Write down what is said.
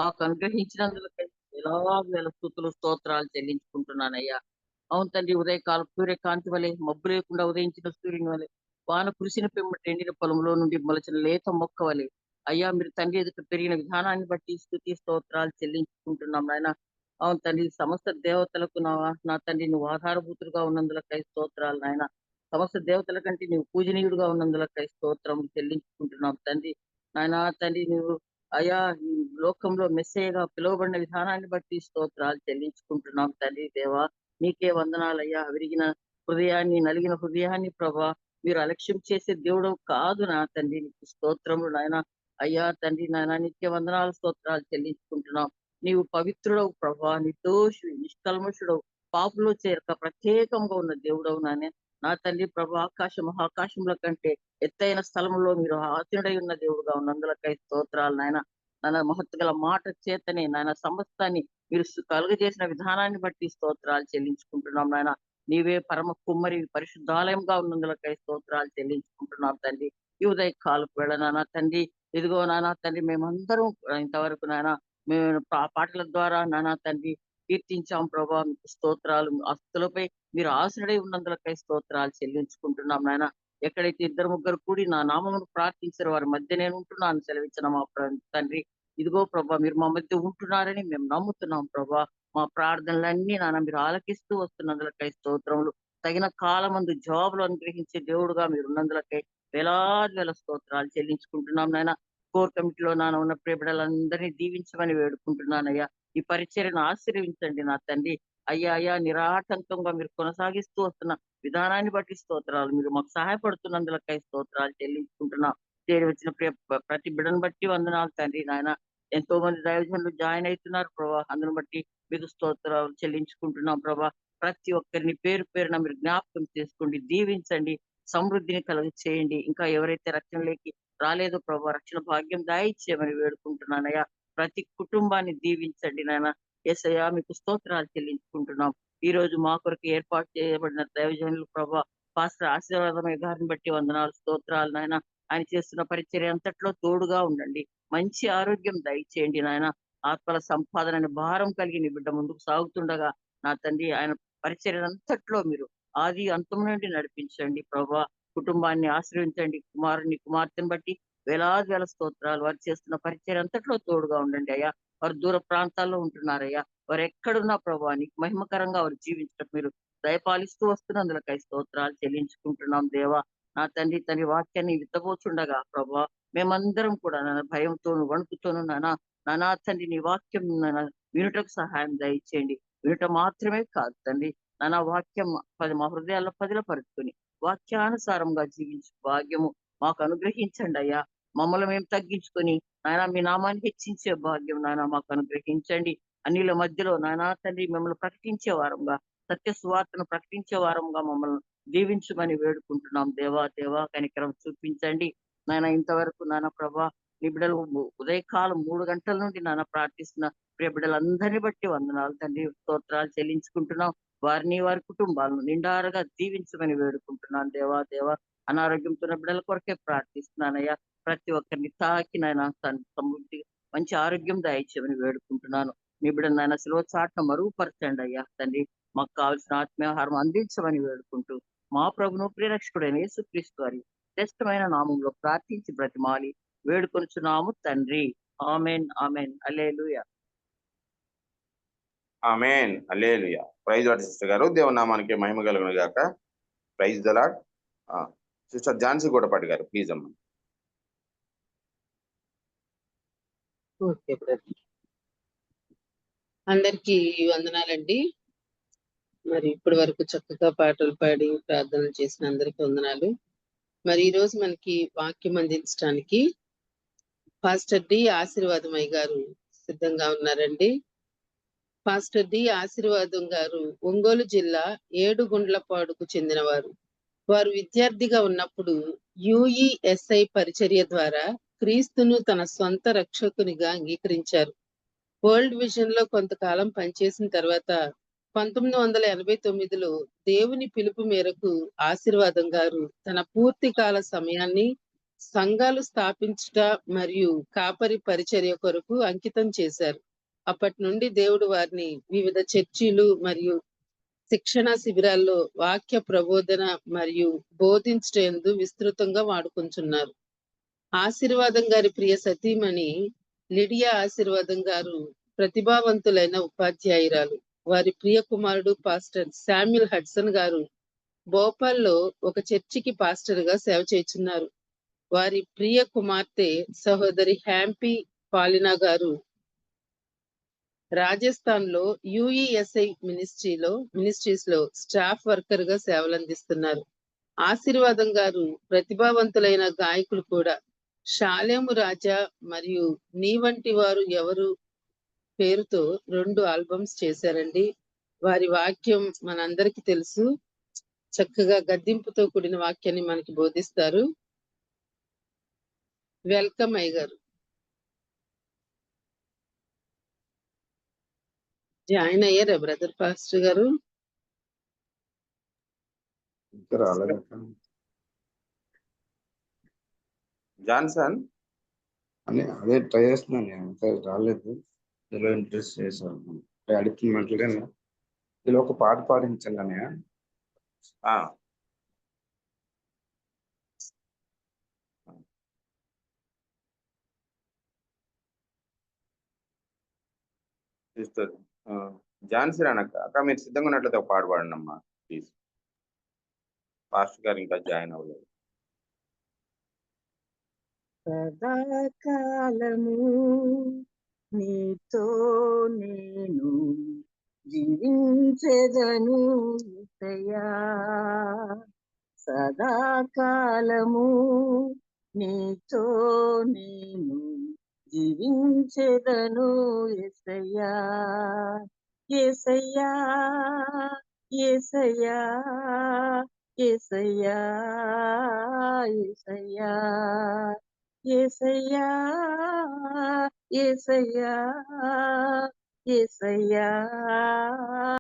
మాకు అనుగ్రహించినందులకై వేల స్తుతులు, స్తోత్రాలు చెల్లించుకుంటున్నానయ్యా. అవును తండ్రి, ఉదయకాలం సూర్యకాంతి వలె మబ్బు లేకుండా ఉదయించిన సూర్యుని వలె, వాన కురిసిన పిమ్మట ఎండిన పొలంలో నుండి మొలచిన లేత మొక్క వలె, అయ్యా మీరు తండ్రి ఎదుట పెరిగిన విధానాన్ని బట్టి స్తుతి స్తోత్రాలు చెల్లించుకుంటున్నాం నాయన. అవును తండ్రి, సమస్త దేవతలకు నా తండ్రి నువ్వు ఆధారభూతుడుగా ఉన్నందులకై స్తోత్రాలు నాయన. సమస్త దేవతల కంటే నువ్వు పూజనీయుడుగా ఉన్నందులకై స్తోత్రం చెల్లించుకుంటున్నాం తండ్రి. నాయనా తండ్రి, నువ్వు అయ్యా ఈ లోకంలో మెస్సయ్యగా పిలువబడిన విధానాన్ని బట్టి స్తోత్రాలు చెల్లించుకుంటున్నాం తండ్రి దేవా. నీకే వందనాలయ్యా. విరిగిన హృదయాన్ని, నలిగిన హృదయాన్ని ప్రభా మీరు అలక్ష్యం చేసే దేవుడు కాదు నా తండ్రి. నీకు స్తోత్రములు నాయన. అయ్యా తండ్రి నాయన, నీకే వందనాలు స్తోత్రాలు చెల్లించుకుంటున్నాం. నీవు పవిత్రుడవు ప్రభా, నిర్దోషి నిష్కల్మషుడవు, పాపులో చేరక ప్రత్యేకంగా ఉన్న దేవుడవు నాయన. నా తండ్రి ప్రభా, ఆకాశ మహాకాశముల కంటే ఎత్తైన స్థలంలో మీరు ఆసీనుడై ఉన్న దేవుడుగా ఉన్నందులకై స్తోత్రాలు నాయన. నాయన మహత్తు గల మాట చేతనే నాయన సమస్తాన్ని మీరు కలుగజేసిన విధానాన్ని బట్టి స్తోత్రాలు చెల్లించుకుంటున్నాం నాయన. నీవే పరమ కుమ్మరి పరిశుద్ధాలయంగా ఉన్నందులకై స్తోత్రాలు చెల్లించుకుంటున్నాం తండ్రి. ఈ ఉదయ కాలకు వేళ నాన్న తండ్రి, ఇదిగో నాన్న తండ్రి, మేమందరం ఇంతవరకు నాయన మేము పాటల ద్వారా నాన్న తండ్రి కీర్తించాం ప్రభా. మీకు స్తోత్రాలు. ఆస్తులపై మీరు ఆశ్రడై ఉన్నందులకై స్తోత్రాలు చెల్లించుకుంటున్నాం నాయన. ఎక్కడైతే ఇద్దరు ముగ్గురు కూడి నా నామమును ప్రార్థించారో వారి మధ్య నేను ఉంటున్నాను సెలవిచ్చిన మా తండ్రి. ఇదిగో ప్రభా, మీరు మా మధ్య ఉంటున్నారని మేము నమ్ముతున్నాం ప్రభా. మా ప్రార్థనలన్నీ నాన్న మీరు ఆలకిస్తూ వస్తున్నందులకై స్తోత్రములు. తగిన కాలమందు జవాబులు అనుగ్రహించే దేవుడుగా మీరు ఉన్నందులకై వేలాది వేల స్తోత్రాలు చెల్లించుకుంటున్నాం నాయన. కోర్ కమిటీలో నాన్న ఉన్న ప్రియ బిడ్డలందరినీ దీవించమని వేడుకుంటున్నానయ్యా. ఈ పరిచర్యను ఆశీర్వించండి నా తండ్రి. అయ్యా అయ్యా, నిరాటంకంగా మీరు కొనసాగిస్తూ వస్తున్న విధానాన్ని బట్టి స్తోత్రాలు. మీరు మాకు సహాయపడుతున్నందులకై స్తోత్రాలు చెల్లించుకుంటున్నాం. చేరి వచ్చిన ప్రతి బిడ్డను బట్టి వందనాలు తండ్రి నాయన. ఎంతో మంది దైవజనులు జాయిన్ అవుతున్నారు ప్రభా. అందును బట్టి మీకు స్తోత్రాలు చెల్లించుకుంటున్నాం ప్రభా. ప్రతి ఒక్కరిని పేరు పేరున మీరు జ్ఞాపకం చేసుకోండి, దీవించండి, సమృద్ధిని కలుగ చేయండి. ఇంకా ఎవరైతే రక్షణలోకి రాలేదో ప్రభా, రక్షణ భాగ్యం దాయిచ్చేయమని వేడుకుంటున్నానయ్యా. ప్రతి కుటుంబాన్ని దీవించండి నాయన. యేసయ్యా మీకు స్తోత్రాలు చెల్లించుకుంటున్నాం. ఈ రోజు మా కొరకు ఏర్పాటు చేయబడిన దైవజనులు ప్రభా, పాస్టర్ ఆశీర్వాదమయ్య గారిని బట్టి వందనాలు స్తోత్రాలు నాయన. ఆయన చేస్తున్న పరిచర్య అంతట్లో తోడుగా ఉండండి. మంచి ఆరోగ్యం దయచేయండి నాయన. ఆత్మల సంపాదన అనే భారం కలిగి నీ బిడ్డ ముందుకు సాగుతుండగా నా తండ్రి ఆయన పరిచర్యనంతట్లో మీరు ఆది అంతం నుండి నడిపించండి ప్రభా. కుటుంబాన్ని ఆశ్రయించండి. కుమారుని కుమార్తెను బట్టి వేలాది వేల స్తోత్రాలు. వారు చేస్తున్న పరిచర్య అంతట్లో తోడుగా ఉండండి అయ్యా. వారు దూర ప్రాంతాల్లో ఉంటున్నారయ్యా. వారు ఎక్కడున్నా ప్రభా నీకు మహిమకరంగా వారు జీవించటం మీరు దయపాలిస్తూ వస్తున్నందులకై స్తోత్రాలు చెల్లించుకుంటున్నాం దేవా. నా తండ్రి తన వాక్యాన్ని విత్తబోచుండగా ప్రభా, మేమందరం కూడా నాన్న భయంతోను వణుకుతోను నానా తండ్రి నీ వాక్యం వినుటకు సహాయం దయచేయండి. వినుట మాత్రమే కాదు తండ్రి, నానా వాక్యం మా హృదయాల్లో పదిలపరుచుకొని వాక్యానుసారంగా జీవించే భాగ్యము మాకు అనుగ్రహించండి అయ్యా. మమ్మల్ని మేము తగ్గించుకొని నాయన మీ నామాన్ని హెచ్చించే భాగ్యం నాయన మాకు అనుగ్రహించండి. అన్నిల మధ్యలో నానా తండ్రి మిమ్మల్ని ప్రకటించే వారంగా, సత్య సువార్తను ప్రకటించే వారంగా మమ్మల్ని దీవించమని వేడుకుంటున్నాం దేవా. దేవా కనికరం చూపించండి నాయన. ఇంతవరకు నాన్న ప్రభా, నీ బిడ్డలు ఉదయకాలం 3 గంటల నుండి నాన్న ప్రార్థిస్తున్న ప్రియ బిడ్డలందరినీ బట్టి వందనాలు తండ్రి, స్తోత్రాలు చెల్లించుకుంటున్నాం. వారిని వారి కుటుంబాలను నిండారుగా దీవించమని వేడుకుంటున్నాను దేవా. దేవా అనారోగ్యంతో ఉన్న బిడ్డల కొరకే ప్రార్థిస్తున్నానయ్యా. ప్రతి ఒక్కరిని తాకి నాయన సమృద్ధి మంచి ఆరోగ్యం దయచేయమని వేడుకుంటున్నాను. నీ బిడ్డ నాయన శిలువ చాటున మరుగుపరచండి అయ్యా తండ్రి. మాకు కావలసిన ఆత్మీయాహారం అందించమని వేడుకుంటూ మా ప్రభును ప్రియరక్షకుడైన యేసుక్రీస్తు వారి శ్రేష్టమైన నామంలో ప్రార్థించి బ్రతిమాలి వేడుకొనుచున్నాము తండ్రి. Amen amen. Hallelujah. Amen. Hallelujah. Praise Lord sister గారు. దేవుని నామానికి మహిమ కలుగును గాక. Praise the Lord. Sister Jhansi Gudapati గారు ప్లీజ్ అమ్మా. Okay brother. అందరికీ వందనాలండి. మరి ఇప్పటి వరకు చక్కగా పాటలు పాడి ప్రార్థనలు చేసిన అందరికీ వందనాలు. మరి ఈ రోజు మనకి వాక్యం అందించడానికి పాస్టర్ డి ఆశీర్వాదమయ్య గారు సిద్ధంగా ఉన్నారండి. పాస్టర్ డి ఆశీర్వాదం గారు ఒంగోలు జిల్లా ఏడుగుండ్లపాడుకు చెందినవారు. వారు విద్యార్థిగా ఉన్నప్పుడు యుఈఎస్ఐ పరిచర్య ద్వారా క్రీస్తును తన సొంత రక్షకునిగా అంగీకరించారు. వరల్డ్ విజన్ లో కొంతకాలం పనిచేసిన తర్వాత 1989లో దేవుని పిలుపు మేరకు ఆశీర్వాదం గారు తన పూర్తి కాల సమయాన్ని సంఘాలు స్థాపించుట మరియు కాపరి పరిచర్య కొరకు అంకితం చేశారు. అప్పటి నుండి దేవుడు వారిని వివిధ చర్చిలు మరియు శిక్షణ శిబిరాల్లో వాక్య ప్రబోధన మరియు బోధించటందు విస్తృతంగా వాడుకుంటున్నారు. ఆశీర్వాదం గారి ప్రియ సతీమణి లిడియా ఆశీర్వాదం గారు ప్రతిభావంతులైన ఉపాధ్యాయురాలు. వారి ప్రియ కుమారుడు పాస్టర్ శామ్యుల్ హడ్సన్ గారు భోపాల్లో ఒక చర్చికి పాస్టర్ గా సేవ చేస్తున్నారు. వారి ప్రియ కుమార్తె సహోదరి హ్యాంపీ పాలినా గారు రాజస్థాన్ లో యుఈఎస్ఐ మినిస్ట్రీస్ లో స్టాఫ్ వర్కర్ గా సేవలందిస్తున్నారు. ఆశీర్వాదం గారు ప్రతిభావంతులైన గాయకులు కూడా. షాలేము రాజా మరియు నీ వంటి వారు ఎవరు పేరుతో 2 ఆల్బమ్స్ చేశారండి. వారి వాక్యం మనందరికీ తెలుసు. చక్కగా గద్దింపుతో కూడిన వాక్యాన్ని మనకి బోధిస్తారు. వెల్కమ్ అయ్య గారు. జాయిన్ అయ్యారా బ్రదర్ పాస్టర్ గారు? ఇంకా రాలేదు. జాన్సన్ అదే ట్రై చేస్తున్నాను నేను, ఇంకా రాలేదు. ఇందులో ఇంట్రెస్ట్ చేశాను అడుగుతున్నట్లుగా. ఇందులో ఒక పాట పాడించండి అన్నయ్య. ఆ, సిస్టర్ ఝాన్సీ అక్క, అక్క మీరు సిద్ధంగా ఉన్నట్లయితే ఒక పాట పాడండి అమ్మా ప్లీజ్. పాస్టర్ గారు ఇంకా జాయిన్ అవ్వలేదు. సదాకాలము నీతో నేను జీవించెదను యేసయ్యా, సదాకాలము నీతో నేను జీవించెదను యేసయ్యా, యేసయ్యా, యేసయ్యా, యేసయ్యా, యేసయ్యా, యేసయ్యా, యేసయ్యా, యేసయ్యా.